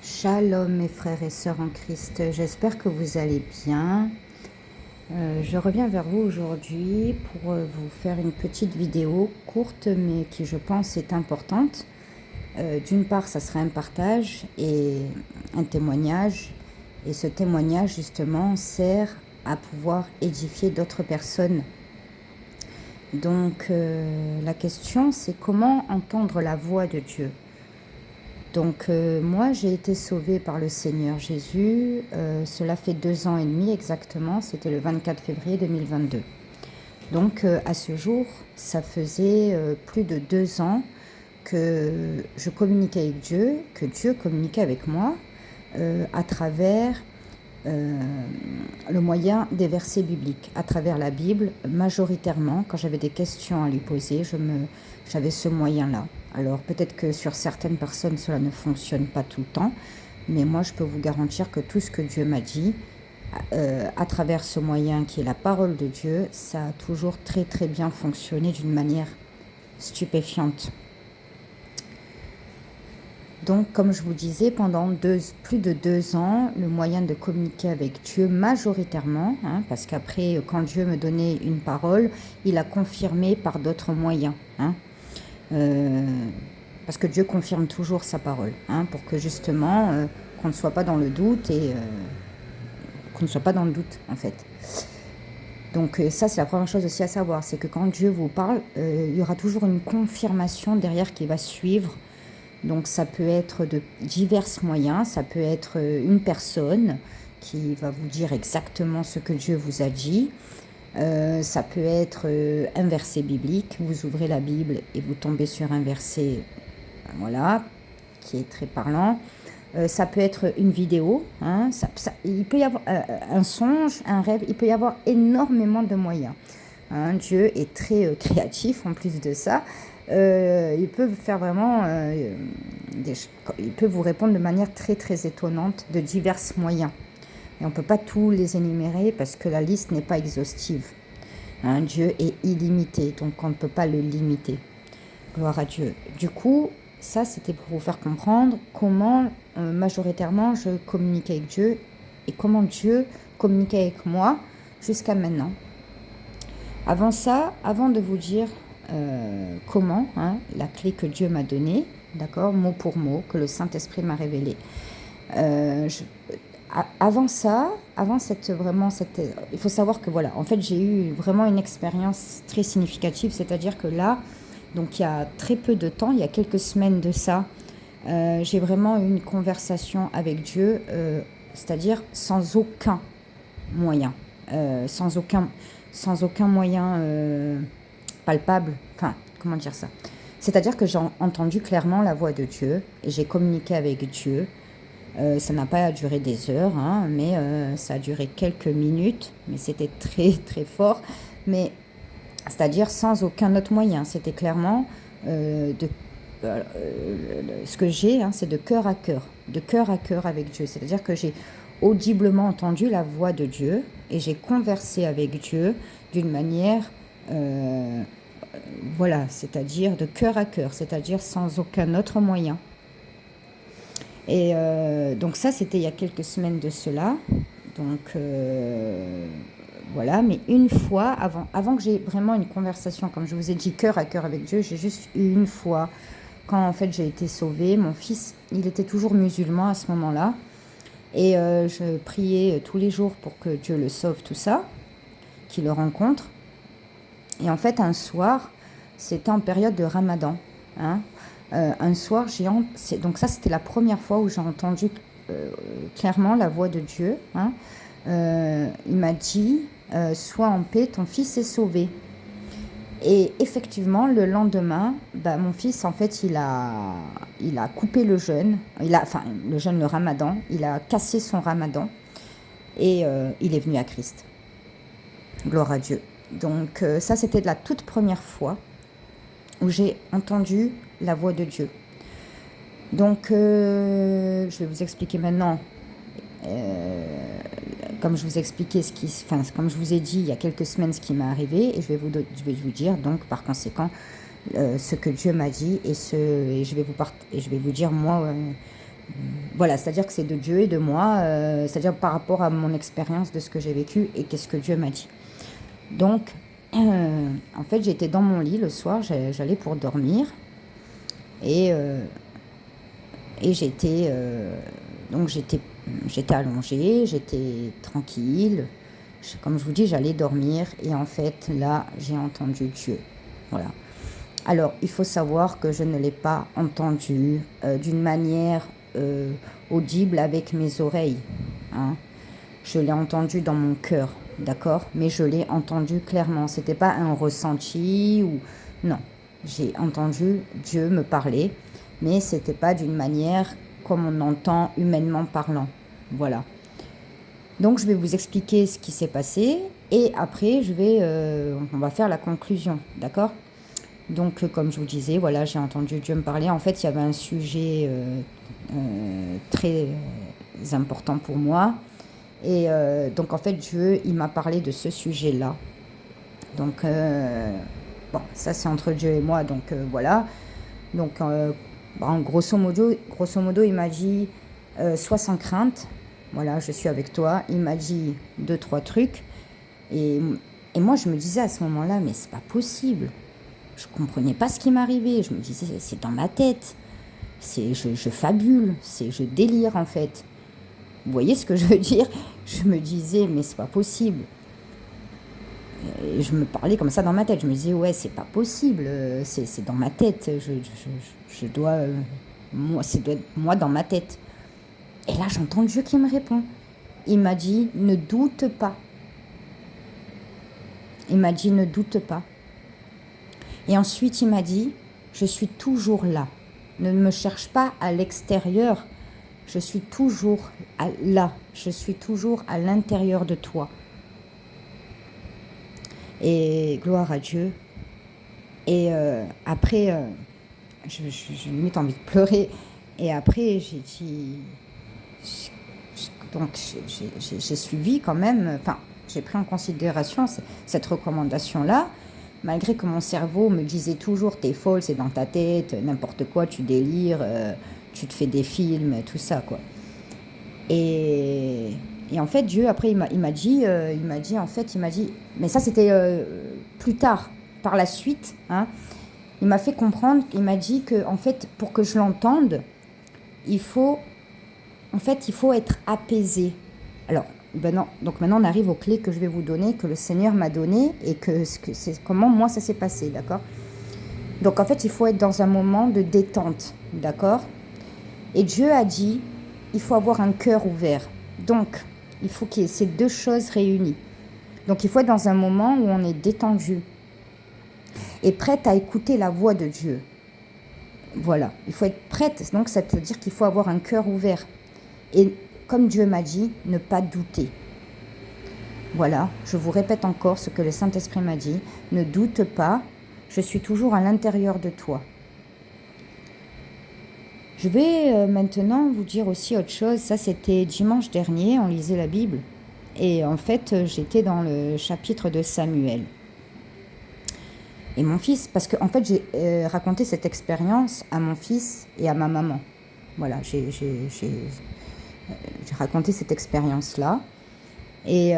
Shalom mes frères et sœurs en Christ, j'espère que vous allez bien. Je reviens vers vous aujourd'hui pour vous faire une petite vidéo courte mais qui je pense est importante. D'une part, ça sera un partage et un témoignage, et ce témoignage justement sert à pouvoir édifier d'autres personnes. Donc la question c'est comment entendre la voix de Dieu. Donc moi j'ai été sauvée par le Seigneur Jésus, cela fait 2 ans et demi exactement, c'était le 24 février 2022. Donc à ce jour, ça faisait plus de 2 ans que je communiquais avec Dieu, que Dieu communiquait avec moi à travers le moyen des versets bibliques, à travers la Bible, majoritairement. Quand j'avais des questions à lui poser, j'avais ce moyen-là. Alors peut-être que sur certaines personnes, cela ne fonctionne pas tout le temps, mais moi je peux vous garantir que tout ce que Dieu m'a dit, à travers ce moyen qui est la parole de Dieu, ça a toujours très très bien fonctionné d'une manière stupéfiante. Donc, comme je vous disais, pendant plus de 2 ans, le moyen de communiquer avec Dieu majoritairement, parce qu'après, quand Dieu me donnait une parole, il a confirmé par d'autres moyens. Parce que Dieu confirme toujours sa parole, pour que justement, qu'on ne soit pas dans le doute qu'on ne soit pas dans le doute, en fait. Donc ça, c'est la première chose aussi à savoir, c'est que quand Dieu vous parle, il y aura toujours une confirmation derrière qui va suivre. Donc ça peut être de divers moyens, ça peut être une personne qui va vous dire exactement ce que Dieu vous a dit. Ça peut être un verset biblique, vous ouvrez la Bible et vous tombez sur un verset, voilà, qui est très parlant. Ça peut être une vidéo, il peut y avoir un songe, un rêve, il peut y avoir énormément de moyens. Dieu est très créatif en plus de ça. Il peut faire vraiment, il peut vous répondre de manière très très étonnante de divers moyens. Et on ne peut pas tous les énumérer parce que la liste n'est pas exhaustive. Dieu est illimité, donc on ne peut pas le limiter. Gloire à Dieu. Du coup, ça c'était pour vous faire comprendre comment majoritairement je communique avec Dieu et comment Dieu communiquait avec moi jusqu'à maintenant. Avant ça, avant de vous dire comment, la clé que Dieu m'a donnée, d'accord, mot pour mot, que le Saint-Esprit m'a révélé. Avant ça, il faut savoir que voilà, en fait, j'ai eu vraiment une expérience très significative, c'est-à-dire que là, donc il y a très peu de temps, il y a quelques semaines de ça, j'ai vraiment eu une conversation avec Dieu, c'est-à-dire sans aucun moyen, sans aucun moyen palpable, enfin, comment dire ça? C'est-à-dire que j'ai entendu clairement la voix de Dieu et j'ai communiqué avec Dieu. Ça n'a pas duré des heures, mais ça a duré quelques minutes, mais c'était très très fort. Mais c'est-à-dire sans aucun autre moyen, c'était clairement ce que j'ai, c'est de cœur à cœur avec Dieu. C'est-à-dire que j'ai audiblement entendu la voix de Dieu et j'ai conversé avec Dieu d'une manière voilà, c'est-à-dire de cœur à cœur, c'est-à-dire sans aucun autre moyen. Et donc ça, c'était il y a quelques semaines de cela. Donc voilà, mais une fois, avant que j'ai vraiment une conversation, comme je vous ai dit, cœur à cœur avec Dieu, j'ai juste eu une fois, quand en fait j'ai été sauvée. Mon fils, il était toujours musulman à ce moment-là. Et je priais tous les jours pour que Dieu le sauve, tout ça, qu'il le rencontre. Et en fait, un soir, c'était en période de Ramadan. Un soir, donc ça, c'était la première fois où j'ai entendu clairement la voix de Dieu. Il m'a dit, sois en paix, ton fils est sauvé. Et effectivement, le lendemain, mon fils, en fait, il a coupé le jeûne. Le jeûne, le Ramadan. Il a cassé son Ramadan. Et il est venu à Christ. Gloire à Dieu. Donc ça, c'était la toute première fois où j'ai entendu la voix de Dieu. Donc je vais vous expliquer maintenant, comme je vous expliquais comme je vous ai dit il y a quelques semaines ce qui m'est arrivé, et je vais vous dire donc par conséquent ce que Dieu m'a dit, et je vais vous dire moi voilà, c'est-à-dire que c'est de Dieu et de moi, c'est-à-dire par rapport à mon expérience de ce que j'ai vécu et qu'est-ce que Dieu m'a dit. Donc, en fait, j'étais dans mon lit le soir, j'allais pour dormir et, j'étais donc j'étais allongée, j'étais tranquille. Comme je vous dis, j'allais dormir et en fait, là, j'ai entendu Dieu. Voilà. Alors, il faut savoir que je ne l'ai pas entendu d'une manière audible avec mes oreilles. Hein. Je l'ai entendu dans mon cœur, d'accord? Mais je l'ai entendu clairement. C'était pas un ressenti ou non. J'ai entendu Dieu me parler, mais c'était pas d'une manière comme on entend humainement parlant. Voilà. Donc je vais vous expliquer ce qui s'est passé et après on va faire la conclusion, d'accord? Donc comme je vous disais, voilà, j'ai entendu Dieu me parler. En fait, il y avait un sujet très important pour moi. Et donc en fait, Dieu, il m'a parlé de ce sujet-là. Donc bon, ça c'est entre Dieu et moi, donc voilà. Donc bon, grosso modo, il m'a dit sois sans crainte. Voilà, je suis avec toi. Il m'a dit 2-3 trucs. Et moi, je me disais à ce moment-là, mais c'est pas possible. Je comprenais pas ce qui m'arrivait. Je me disais, c'est dans ma tête. Je fabule. Je délire, en fait. Vous voyez ce que je veux dire? Je me disais, mais c'est pas possible. Et je me parlais comme ça dans ma tête. Je me disais, ouais, c'est pas possible. C'est dans ma tête. Je dois... c'est doit être moi dans ma tête. Et là, j'entends Dieu qui me répond. Il m'a dit, ne doute pas. Il m'a dit, ne doute pas. Et ensuite, il m'a dit, je suis toujours là. Ne me cherche pas à l'extérieur. Je suis toujours là. Je suis toujours à l'intérieur de toi. Et gloire à Dieu. Et après, j'ai limite envie de pleurer. Et après, j'ai dit... Donc, j'ai suivi quand même... Enfin, j'ai pris en considération cette recommandation-là. Malgré que mon cerveau me disait toujours, t'es folle, c'est dans ta tête, n'importe quoi, tu délires, tu te fais des films, tout ça, quoi. Et en fait, Dieu, après, il m'a dit, mais ça, c'était plus tard, par la suite, hein, il m'a fait comprendre, il m'a dit que, en fait, pour que je l'entende, il faut être apaisé. Alors, non. Donc maintenant, on arrive aux clés que je vais vous donner, que le Seigneur m'a donné et c'est comment moi ça s'est passé, d'accord? Donc en fait, il faut être dans un moment de détente, d'accord? Et Dieu a dit, il faut avoir un cœur ouvert. Donc, il faut qu'il y ait ces deux choses réunies. Donc, il faut être dans un moment où on est détendu et prête à écouter la voix de Dieu. Voilà, il faut être prête. Donc, ça veut dire qu'il faut avoir un cœur ouvert. Et comme Dieu m'a dit, ne pas douter. Voilà, je vous répète encore ce que le Saint-Esprit m'a dit. Ne doute pas, je suis toujours à l'intérieur de toi. Je vais maintenant vous dire aussi autre chose. Ça, c'était dimanche dernier, on lisait la Bible. Et en fait, j'étais dans le chapitre de Samuel. Et mon fils, parce que en fait, j'ai raconté cette expérience à mon fils et à ma maman. Voilà, j'ai raconté cette expérience-là. Et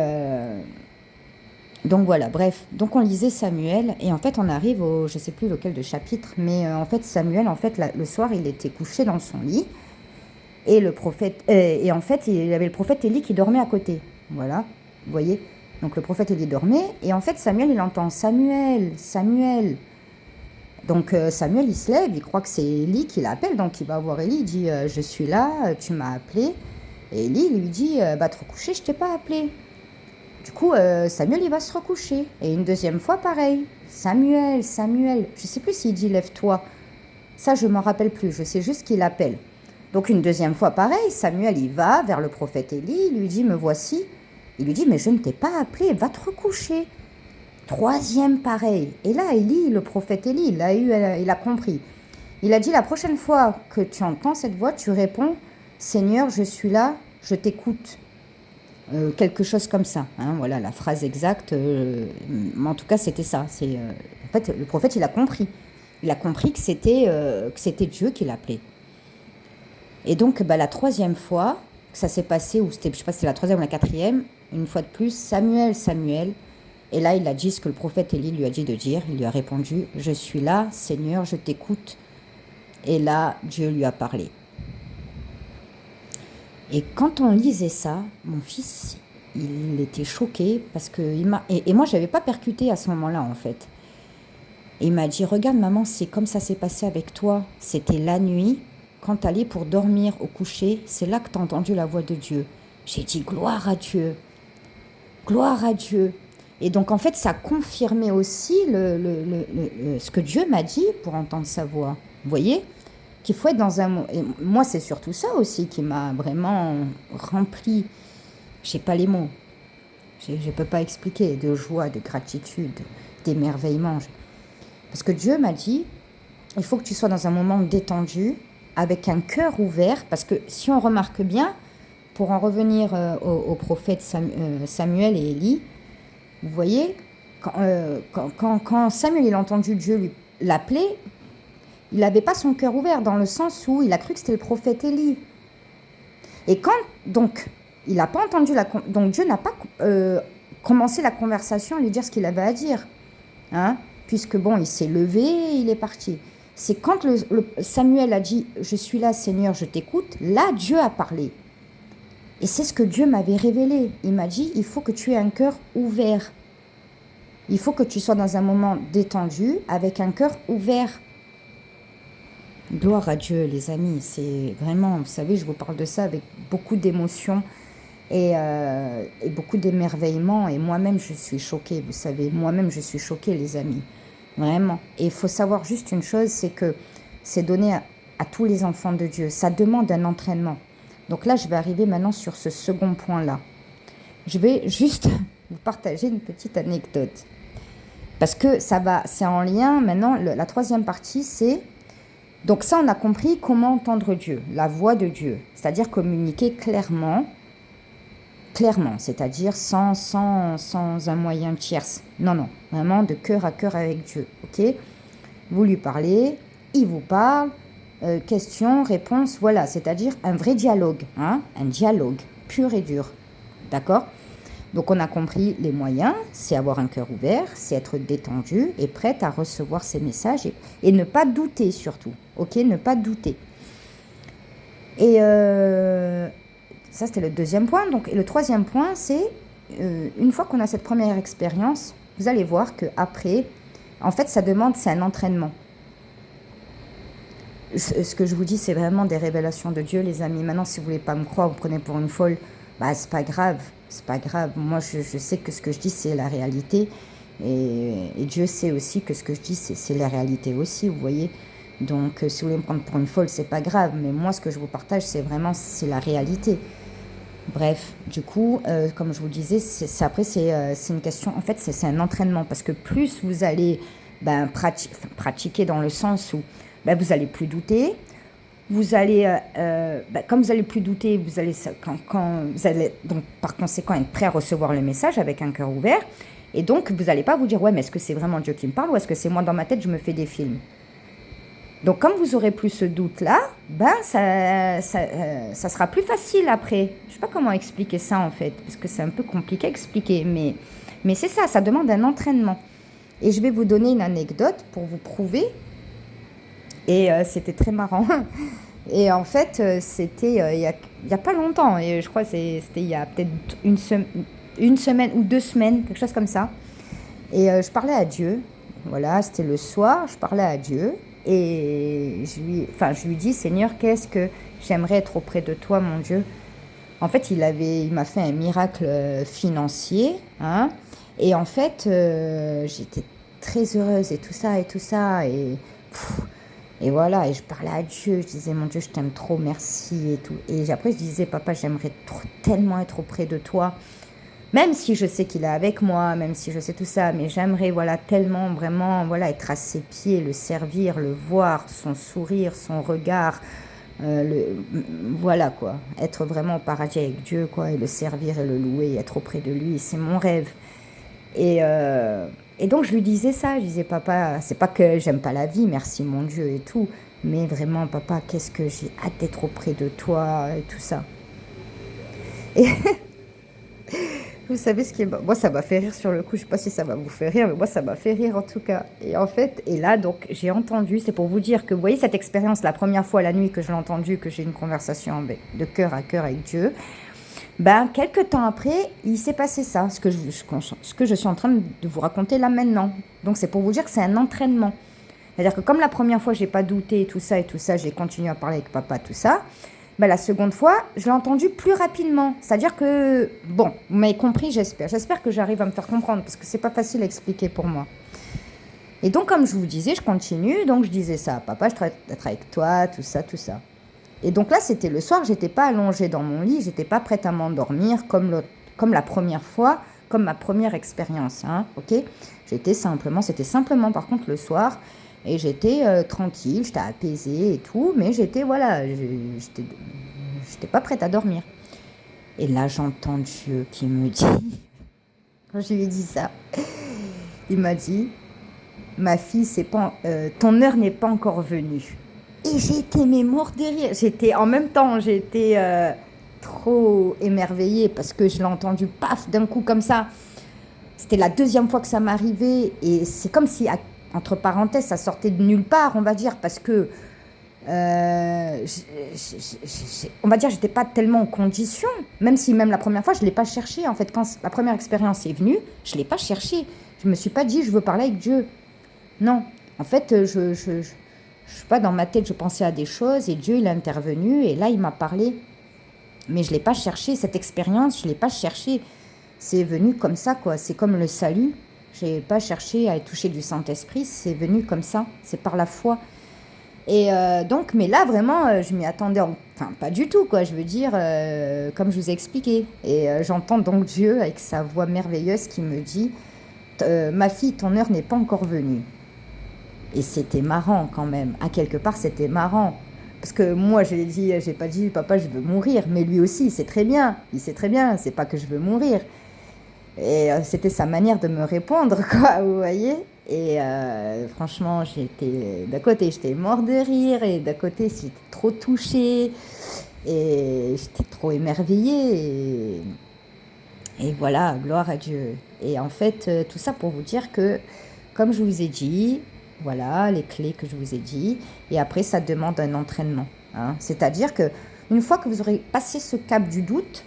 donc voilà, bref. Donc on lisait Samuel et en fait on arrive au, je sais plus lequel de chapitre, mais en fait Samuel, en fait le soir il était couché dans son lit et le prophète, et en fait il y avait le prophète Élie qui dormait à côté. Voilà, vous voyez. Donc le prophète Élie dormait et en fait Samuel il entend Samuel, Samuel. Donc Samuel il se lève, il croit que c'est Élie qui l'appelle, donc il va voir Élie, il dit je suis là, tu m'as appelé. Et Élie lui dit te recoucher, je t'ai pas appelé. Du coup Samuel il va se recoucher et une deuxième fois pareil, Samuel, Samuel. Je sais plus s'il dit lève-toi, ça je m'en rappelle plus, je sais juste qu'il appelle. Donc une deuxième fois pareil, Samuel il va vers le prophète Élie, il lui dit me voici. Il lui dit mais je ne t'ai pas appelé, va te recoucher. Troisième pareil. Et là, Élie, le prophète Élie, il a compris. Il a dit la prochaine fois que tu entends cette voix, tu réponds Seigneur, je suis là, je t'écoute. Quelque chose comme ça. Hein, voilà la phrase exacte. Mais en tout cas, c'était ça. En fait, le prophète, il a compris. Il a compris que c'était Dieu qui l'appelait. Et donc, bah, la troisième fois que ça s'est passé, ou c'était, je sais pas si c'était la troisième ou la quatrième, une fois de plus, Samuel, Samuel. Et là, il a dit ce que le prophète Élie lui a dit de dire. Il lui a répondu, je suis là, Seigneur, je t'écoute. Et là, Dieu lui a parlé. Et quand on lisait ça, mon fils, il était choqué parce que et moi, je n'avais pas percuté à ce moment-là, en fait. Et il m'a dit, regarde maman, c'est comme ça s'est passé avec toi. C'était la nuit, quand tu allais pour dormir au coucher, c'est là que tu as entendu la voix de Dieu. J'ai dit, gloire à Dieu, gloire à Dieu. Et donc, en fait, ça confirmait aussi ce que Dieu m'a dit pour entendre sa voix. Vous voyez qu'il faut être dans un... Et moi, c'est surtout ça aussi qui m'a vraiment rempli. Je sais pas les mots. Je ne peux pas expliquer. De joie, de gratitude, d'émerveillement. Parce que Dieu m'a dit, il faut que tu sois dans un moment détendu, avec un cœur ouvert. Parce que si on remarque bien, pour en revenir au prophète Samuel et Élie, vous voyez, quand Samuel il a entendu Dieu l'appeler, il n'avait pas son cœur ouvert, dans le sens où il a cru que c'était le prophète Élie. Et donc, il n'a pas entendu donc Dieu n'a pas commencé la conversation à lui dire ce qu'il avait à dire. Hein, puisque bon, il s'est levé, il est parti. C'est quand Samuel a dit « Je suis là, Seigneur, je t'écoute », là, Dieu a parlé. Et c'est ce que Dieu m'avait révélé. Il m'a dit « Il faut que tu aies un cœur ouvert. Il faut que tu sois dans un moment détendu, avec un cœur ouvert. » Gloire à Dieu, les amis. C'est vraiment, vous savez, je vous parle de ça avec beaucoup d'émotion et beaucoup d'émerveillement. Et moi-même, je suis choquée, vous savez. Moi-même, je suis choquée, les amis. Vraiment. Et il faut savoir juste une chose, c'est que c'est donné à tous les enfants de Dieu. Ça demande un entraînement. Donc là, je vais arriver maintenant sur ce second point-là. Je vais juste vous partager une petite anecdote. Parce que c'est en lien, maintenant, la troisième partie, c'est... Donc ça, on a compris comment entendre Dieu, la voix de Dieu. C'est-à-dire communiquer clairement, c'est-à-dire sans un moyen tierce. Non, vraiment de cœur à cœur avec Dieu, ok ? Vous lui parlez, il vous parle, question, réponse, voilà, c'est-à-dire un vrai dialogue, hein, un dialogue pur et dur, d'accord ? Donc on a compris les moyens, c'est avoir un cœur ouvert, c'est être détendu et prête à recevoir ces messages et ne pas douter surtout, ok ? Ne pas douter. Et ça, c'était le deuxième point. Donc, et le troisième point, c'est une fois qu'on a cette première expérience, vous allez voir qu'après, en fait, c'est un entraînement. Ce que je vous dis, c'est vraiment des révélations de Dieu, les amis. Maintenant, si vous ne voulez pas me croire, vous prenez pour une folle, bah, c'est pas grave. C'est pas grave. Moi, je sais que ce que je dis, c'est la réalité. Et Dieu sait aussi que ce que je dis, c'est la réalité aussi, vous voyez. Donc, si vous voulez me prendre pour une folle, c'est pas grave. Mais moi, ce que je vous partage, c'est la réalité. Bref, du coup, comme je vous disais, après, c'est une question... En fait, c'est un entraînement. Parce que plus vous allez pratiquer dans le sens où vous n'allez plus douter. Vous allez, comme vous n'allez plus douter, quand vous allez donc par conséquent être prêt à recevoir le message avec un cœur ouvert. Et donc, vous n'allez pas vous dire, ouais, mais est-ce que c'est vraiment Dieu qui me parle ou est-ce que c'est moi dans ma tête, je me fais des films ? Donc, comme vous aurez plus ce doute-là, ça sera plus facile après. Je ne sais pas comment expliquer ça, en fait, parce que c'est un peu compliqué à expliquer. Mais c'est ça demande un entraînement. Et je vais vous donner une anecdote pour vous prouver. Et c'était très marrant. Et en fait, c'était il y a pas longtemps. Et je crois que c'était il y a peut-être une semaine ou 2 semaines, quelque chose comme ça. Et je parlais à Dieu. Voilà, c'était le soir, je parlais à Dieu. Et je lui dis, Seigneur, qu'est-ce que j'aimerais être auprès de toi, mon Dieu. En fait, il m'a fait un miracle financier. Hein, et en fait, j'étais très heureuse et tout ça. Et voilà, et je parlais à Dieu, je disais, mon Dieu, je t'aime trop, merci et tout. Et après, je disais, papa, j'aimerais tellement être auprès de toi. Même si je sais qu'il est avec moi, même si je sais tout ça, mais j'aimerais, voilà, tellement, vraiment, voilà, être à ses pieds, le servir, le voir, son sourire, son regard, voilà, quoi. Être vraiment au paradis avec Dieu, quoi, et le servir et le louer, et être auprès de lui, c'est mon rêve. Et donc, je lui disais ça, je disais, papa, c'est pas que j'aime pas la vie, merci mon Dieu et tout, Mais vraiment, papa, qu'est-ce que j'ai hâte d'être auprès de toi et tout ça. Et vous savez ce qui est... Moi, ça m'a fait rire sur le coup. Je sais pas si ça va vous faire rire, mais moi, ça m'a fait rire en tout cas. Et en fait, et là, donc, j'ai entendu, c'est pour vous dire que, vous voyez, cette expérience, la première fois la nuit que je l'ai entendue, que j'ai une conversation de cœur à cœur avec Dieu, ben, quelques temps après, il s'est passé ça, ce que je suis en train de vous raconter là maintenant. Donc, c'est pour vous dire que c'est un entraînement. C'est-à-dire que comme la première fois, j'ai pas douté et tout ça, j'ai continué à parler avec papa, tout ça. Ben, la seconde fois, je l'ai entendu plus rapidement. C'est-à-dire que, bon, vous m'avez compris, j'espère. J'espère que j'arrive à me faire comprendre, parce que c'est pas facile à expliquer pour moi. Et donc, comme je vous disais, je continue. Donc, je disais ça à papa, je travaille d'être avec toi, tout ça, tout ça. Et donc là, c'était le soir, j'étais pas allongée dans mon lit, j'étais pas prête à m'endormir comme la première fois, comme ma première expérience, hein, ok. C'était simplement par contre le soir, et j'étais tranquille, j'étais apaisée et tout, mais voilà, j'étais pas prête à dormir. Et là, j'entends Dieu qui me dit, quand je lui ai dit ça, il m'a dit, ma fille, ton heure n'est pas encore venue. Et j'étais morte de rire. En même temps, j'étais trop émerveillée parce que je l'ai entendu paf d'un coup comme ça. C'était la deuxième fois que ça m'arrivait et c'est comme si, entre parenthèses, ça sortait de nulle part, on va dire, parce que on va dire, j'étais pas tellement en condition, même la première fois, je l'ai pas cherché. En fait, quand la première expérience est venue, je l'ai pas cherché. Je me suis pas dit, je veux parler avec Dieu. Non, en fait, je sais pas, dans ma tête, je pensais à des choses et Dieu, il est intervenu et là, il m'a parlé. Mais je l'ai pas cherché, cette expérience, je l'ai pas cherché. C'est venu comme ça, quoi. C'est comme le salut. J'ai pas cherché à être touché du Saint-Esprit, c'est venu comme ça. C'est par la foi. Et donc, mais là, vraiment, je m'y attendais, enfin, pas du tout, quoi. Je veux dire, comme je vous ai expliqué. Et j'entends donc Dieu avec sa voix merveilleuse qui me dit, ma fille, ton heure n'est pas encore venue. Et c'était marrant quand même. À quelque part, c'était marrant. Parce que moi, j'ai pas dit, papa, je veux mourir. Mais lui aussi, il sait très bien. Il sait très bien, c'est pas que je veux mourir. Et c'était sa manière de me répondre, quoi, vous voyez. Et franchement, d'un côté, j'étais mort de rire. Et d'un côté, j'étais trop touchée. Et j'étais trop émerveillée. Et voilà, gloire à Dieu. Et en fait, tout ça pour vous dire que, comme je vous ai dit, voilà les clés que je vous ai dit. Et après, ça demande un entraînement. Hein. C'est-à-dire que une fois que vous aurez passé ce cap du doute,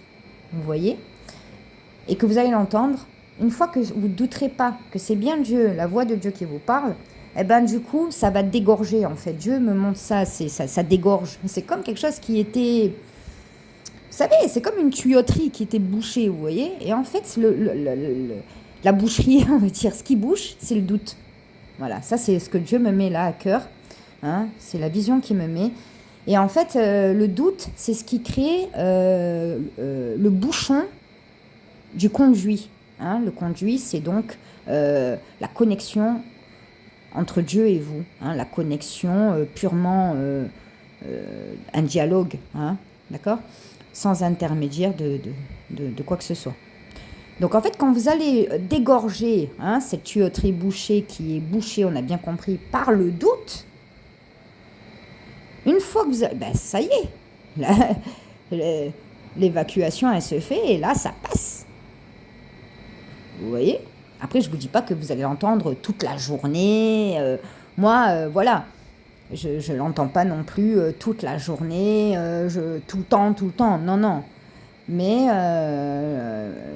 vous voyez, et que vous allez l'entendre, une fois que vous ne douterez pas que c'est bien Dieu, la voix de Dieu qui vous parle, eh ben du coup, ça va dégorger en fait. Dieu me montre ça, ça dégorge. C'est comme quelque chose qui était... Vous savez, c'est comme une tuyauterie qui était bouchée, vous voyez. Et en fait, la boucherie, on va dire, ce qui bouche, c'est le doute. Voilà, ça c'est ce que Dieu me met là à cœur. Hein, c'est la vision qu'il me met. Et en fait, le doute, c'est ce qui crée le bouchon du conduit. Hein. Le conduit, c'est donc la connexion entre Dieu et vous. Hein, la connexion purement un dialogue. Hein, d'accord ? Sans intermédiaire de quoi que ce soit. Donc en fait, quand vous allez dégorger cette tuyauterie bouchée qui est bouchée, on a bien compris, par le doute, une fois que vous avez... Ben, ça y est, l'évacuation, elle se fait et là, ça passe. Vous voyez ? Après, je ne vous dis pas que vous allez l'entendre toute la journée. Voilà. Je ne l'entends pas non plus toute la journée, tout le temps. Non. Mais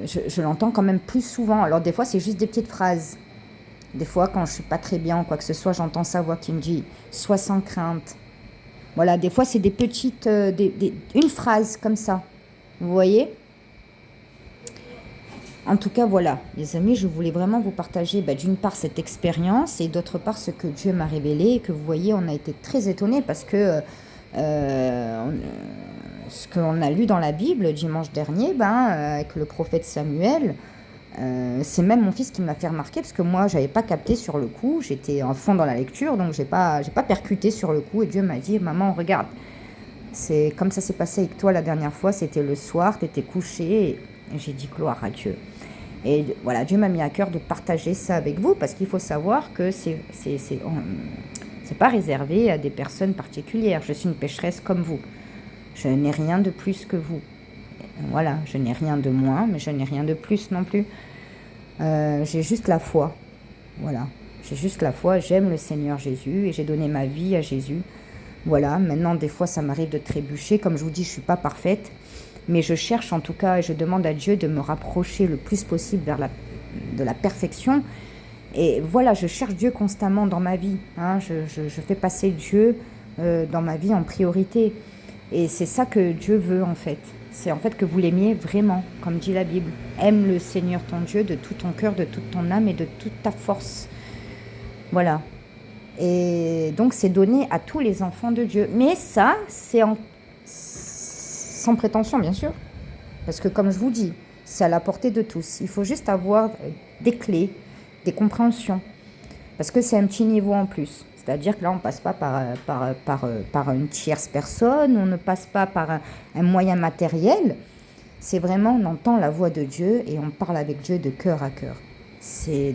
je l'entends quand même plus souvent. Alors des fois, c'est juste des petites phrases. Des fois, quand je ne suis pas très bien ou quoi que ce soit, j'entends sa voix qui me dit « Sois sans crainte ». Voilà, des fois, c'est des petites... une phrase comme ça. Vous voyez ? En tout cas, voilà, les amis, je voulais vraiment vous partager d'une part cette expérience et d'autre part ce que Dieu m'a révélé et que vous voyez, on a été très étonnés parce que ce qu'on a lu dans la Bible dimanche dernier, avec le prophète Samuel, c'est même mon fils qui m'a fait remarquer parce que moi, j'avais pas capté sur le coup, j'étais en fond dans la lecture, donc j'ai pas percuté sur le coup et Dieu m'a dit, maman, regarde, c'est comme ça s'est passé avec toi la dernière fois, c'était le soir, tu étais couché et j'ai dit gloire à Dieu. Et voilà, Dieu m'a mis à cœur de partager ça avec vous parce qu'il faut savoir que C'est pas réservé à des personnes particulières. Je suis une pécheresse comme vous. Je n'ai rien de plus que vous. Voilà, je n'ai rien de moins, mais je n'ai rien de plus non plus. J'ai juste la foi. Voilà, j'ai juste la foi. J'aime le Seigneur Jésus et j'ai donné ma vie à Jésus. Voilà, maintenant des fois ça m'arrive de trébucher. Comme je vous dis, je ne suis pas parfaite. Mais je cherche en tout cas et je demande à Dieu de me rapprocher le plus possible de la perfection. Et voilà, je cherche Dieu constamment dans ma vie. Hein. Je fais passer Dieu dans ma vie en priorité. Et c'est ça que Dieu veut en fait. C'est en fait que vous l'aimiez vraiment, comme dit la Bible. Aime le Seigneur ton Dieu de tout ton cœur, de toute ton âme et de toute ta force. Voilà. Et donc c'est donné à tous les enfants de Dieu. Mais ça, c'est sans prétention bien sûr. Parce que comme je vous dis, c'est à la portée de tous. Il faut juste avoir des clés, des compréhensions. Parce que c'est un petit niveau en plus. C'est-à-dire que là, on ne passe pas par une tierce personne, on ne passe pas par un moyen matériel. C'est vraiment, on entend la voix de Dieu et on parle avec Dieu de cœur à cœur.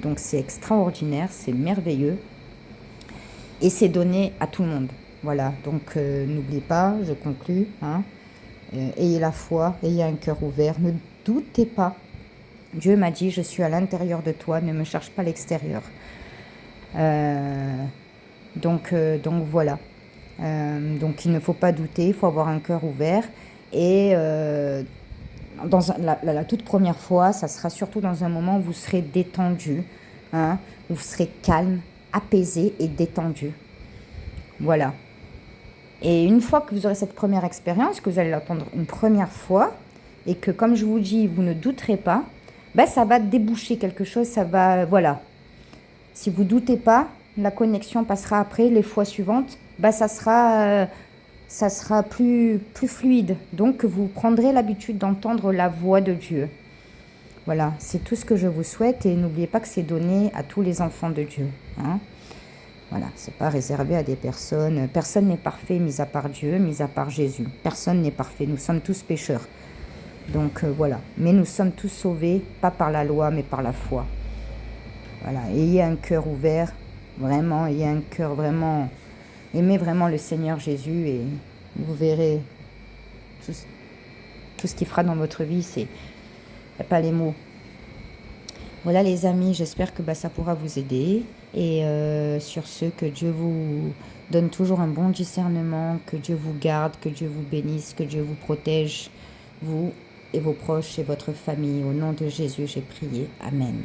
Donc c'est extraordinaire, c'est merveilleux. Et c'est donné à tout le monde. Voilà, donc n'oubliez pas, je conclus, hein, ayez la foi, ayez un cœur ouvert, ne doutez pas. Dieu m'a dit, je suis à l'intérieur de toi, ne me cherche pas à l'extérieur. Donc voilà. Donc il ne faut pas douter, il faut avoir un cœur ouvert. Et la toute première fois, ça sera surtout dans un moment où vous serez détendu, hein, où vous serez calme, apaisé et détendu. Voilà. Et une fois que vous aurez cette première expérience, que vous allez l'entendre une première fois, et que comme je vous dis, vous ne douterez pas, ben ça va déboucher quelque chose, ça va, voilà. Si vous ne doutez pas, la connexion passera après, les fois suivantes, ben ça sera plus fluide. Donc vous prendrez l'habitude d'entendre la voix de Dieu. Voilà, c'est tout ce que je vous souhaite et n'oubliez pas que c'est donné à tous les enfants de Dieu. Hein. Voilà, c'est pas réservé à des personnes. Personne n'est parfait, mis à part Dieu, mis à part Jésus. Personne n'est parfait, nous sommes tous pécheurs. Donc voilà, mais nous sommes tous sauvés, pas par la loi, mais par la foi. Voilà, ayez un cœur ouvert, vraiment, ayez un cœur vraiment, aimez vraiment le Seigneur Jésus et vous verrez tout ce qu'il fera dans votre vie, il n'y a pas les mots. Voilà les amis, j'espère que ça pourra vous aider et sur ce, que Dieu vous donne toujours un bon discernement, que Dieu vous garde, que Dieu vous bénisse, que Dieu vous protège, vous et vos proches et votre famille. Au nom de Jésus, j'ai prié. Amen.